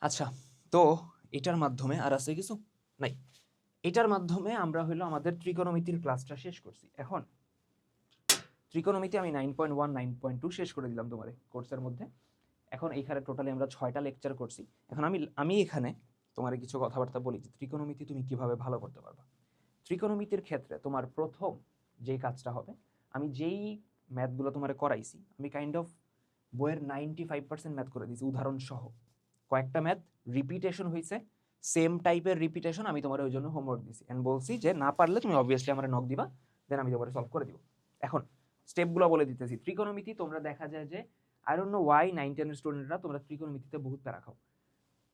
আচ্ছা, তো এটার মাধ্যমে আর আছে কিছু নাই। এটার মাধ্যমে আমরা হলো আমাদের ত্রিকোণমিতির ক্লাসটা শেষ করছি। এখন ত্রিকোণমিতি আমি 9.1 9.2 শেষ করে দিলাম তোমার কোর্সের মধ্যে। এখন এইখানে টোটালি আমরা 6টা লেকচার করছি। এখন আমি এখানে তোমার কিছু কথাবার্তা বলি যে ত্রিকোণমিতি তুমি কিভাবে ভালো করতে পারবা। ত্রিকোণমিতির ক্ষেত্রে তোমার প্রথম যেই কাজটা হবে, আমি যেই ম্যাথগুলো তোমার করাইছি আমি কাইন্ড অফ বইয়ের 95% ম্যাথ করে দিয়েছি উদাহরণ সহ। কয়েকটা ম্যাথ রিপিটেশন হয়েছে, সেম টাইপের রিপিটেশন, আমি তোমার ওই জন্য হোমওয়ার্ক দিছি এন্ড বলছি যে না পারলে তুমি অবভিয়াসলি আমার নক দিবা, দেন আমি তোমার সলভ করে দিব। এখন স্টেপগুলো বলে দিতেছি। ত্রিকোণমিতি তোমরা দেখা যায় যে আই ডোন্ট নো ওয়াই 9-10 স্টুডেন্টরা তোমরা ত্রিকোণমিতিতে বহুত প্যারা খাও,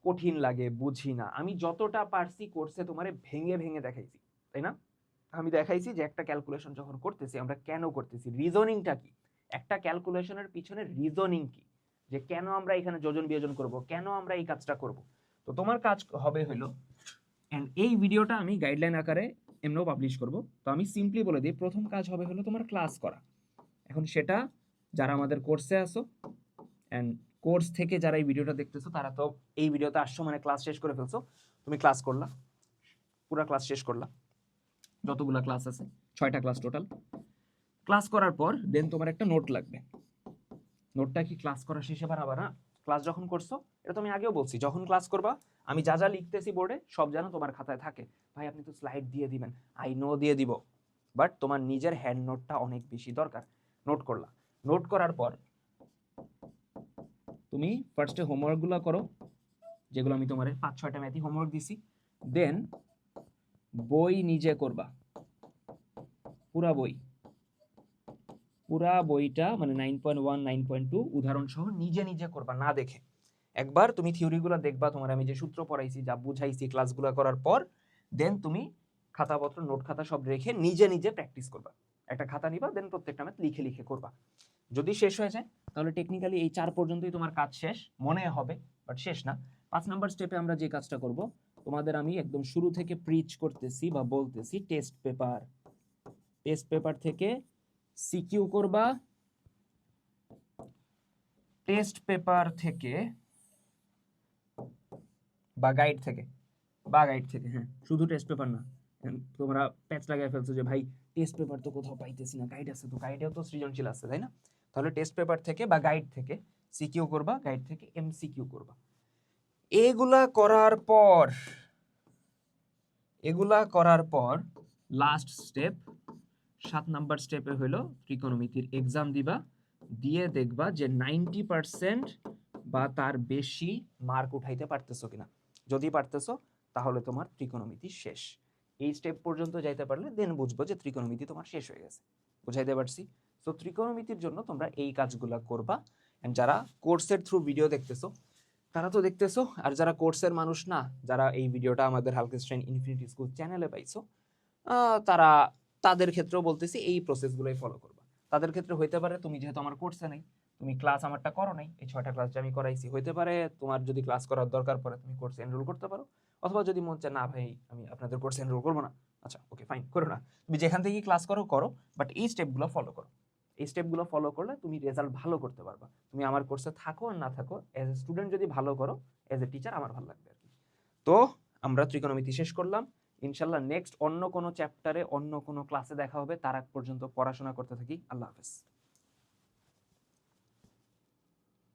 কঠিন লাগে, বুঝি না। আমি যতটা পারছি কোর্সে তোমারে ভেঙে ভেঙে দেখাইছি, তাই না? আমি দেখাইছি যে একটা ক্যালকুলেশন যখন করতেছি আমরা কেন করতেছি, রিজনিংটা কি, একটা ক্যালকুলেশনের পিছনে রিজনিং কি, যে কেন আমরা এখানে যোজন বিয়োজন করব, কেন আমরা এই কাজটা করব। তো তোমার কাজ হবে হলো, এন্ড এই ভিডিওটা আমি গাইডলাইন আকারে এমনিও পাবলিশ করব। তো আমি সিম্পলি বলে দিই, প্রথম কাজ হবে হলো তোমার ক্লাস করা। এখন সেটা যারা আমাদের কোর্সে আসো এন্ড কোর্স থেকে যারা এই ভিডিওটা দেখতেছো তারা তো এই ভিডিওতে আসছো মানে ক্লাস শেষ করে ফেলছো। তুমি ক্লাস করলা, পুরো ক্লাস শেষ করলা, যতগুলা ক্লাস আছে 6টা ক্লাস টোটাল। ক্লাস করার পর দেন তোমার একটা নোট লাগবে। নোটটা কি ক্লাস করা শেষে বানাবা না, ক্লাস যখন করছো, এটা তো আমি আগেও বলছি, যখন ক্লাস করবা আমি যা যা লিখতেছি বোর্ডে সব যেন তোমার খাতায় থাকে। ভাই আপনি তো স্লাইড দিয়ে দিবেন, আই নো দিয়ে দিব, বাট তোমার নিজের হ্যান্ড নোটটা অনেক বেশি দরকার। নোট করলা, নোট করার পর তুমি ফার্স্টে হোমওয়ার্কগুলো করো, যেগুলো আমি তোমার 5-6টা ম্যাথই হোমওয়ার্ক দিছি। দেন বই নিজে করবা, পুরা বই, পুরা বইটা মানে 9.1 9.2 উদাহরণ সহ নিজে নিজে করবা, না দেখে। একবার তুমি থিওরিগুলো দেখবা, তোমার আমি যে সূত্র পড়াইছি, যা বুঝাইছি ক্লাসগুলো করার পর, দেন তুমি খাতাপত্র নোট খাতা সব রেখে নিজে নিজে প্র্যাকটিস করবা। একটা খাতা নিবা, দেন প্রত্যেকটা ম্যাথ লিখে লিখে করবা। যদি শেষ হয়ে যায় তাহলে টেকনিক্যালি এই 4 পর্যন্তই তোমার কাজ শেষ মনে হবে, বাট শেষ না। 5 নাম্বার স্টেপে আমরা যে কাজটা করব, তোমাদের আমি একদম শুরু থেকে প্রিচ করতেছি বা বলতেছি, টেস্ট পেপার, টেস্ট পেপার থেকে সিকিউ করবা, টেস্ট পেপার থেকে বা গাইড থেকে, হ্যাঁ, শুধু টেস্ট পেপার না। তোমরা প্যাচ লাগাই ফেলছো যে ভাই টেস্ট পেপার তো কোথাও পাইতেছি না, গাইড আছে, তো গাইডেও তো সৃজনশীল আছে, তাই না? তাহলে টেস্ট পেপার থেকে বা গাইড থেকে সিকিউ করবা, গাইড থেকে এমসিকিউ করবা। এগুলা করার পর লাস্ট স্টেপ 7 নাম্বার স্টেপে হলো ত্রিকোণমিতির এক্সাম দিবা, দিয়ে দেখবা যে 90% বা তার বেশি মার্ক উঠাইতে পারতেছো কিনা। যদি পারতেছো তাহলে তোমার ত্রিকোণমিতি শেষ। এই স্টেপ পর্যন্ত যাইতে পারলে দেন বুঝবো যে ত্রিকোণমিতি তোমার শেষ হয়ে গেছে। বুঝাইতে পারছি? তো ত্রিকোণমিতির জন্য তোমরা এই কাজগুলা করবা। এন্ড যারা কোর্সের থ্রু ভিডিও দেখতেছো তারা তো দেখতেছো, আর যারা কোর্সের মানুষ না, যারা এই ভিডিওটা আমাদের হালকেস্টাইন ইনফিনিটি স্কুল চ্যানেলে পাইছো, তারা, তাদের ক্ষেত্রেও বলতেছি এই প্রসেসগুলোই ফলো করবা। তাদের ক্ষেত্রে হইতে পারে তুমি যেহেতু আমার কোর্সে নেই, তুমি ক্লাস আমারটা করো নাই, এই 6টা ক্লাস যে আমি করাইছি, হইতে পারে তোমার যদি ক্লাস করার দরকার পড়ে তুমি কোর্সে এনরোল করতে পারো। অথবা যদি মন চায় না ভাই আমি আপনাদের কোর্সে এনরোল করবো না, আচ্ছা ওকে ফাইন, করো না, তুমি যেখান থেকে ক্লাস করো করো, বাট এই স্টেপগুলো ফলো করো। এই স্টেপগুলো ফলো করলে তুমি রেজাল্ট ভালো করতে পারবা। তুমি আমার কোর্সে থাকো আর না থাকো, এজ এ স্টুডেন্ট যদি ভালো করো, এজ এ টিচার আমার ভালো লাগবে আর কি। তো আমরা ত্রিকোণমিতি শেষ করলাম। ইনশাল্লাহ নেক্সট অন্য কোনো চ্যাপ্টারে অন্য কোনো ক্লাসে দেখা হবে। তার আগ পর্যন্ত পড়াশোনা করতে থাকি। আল্লাহ হাফেজ।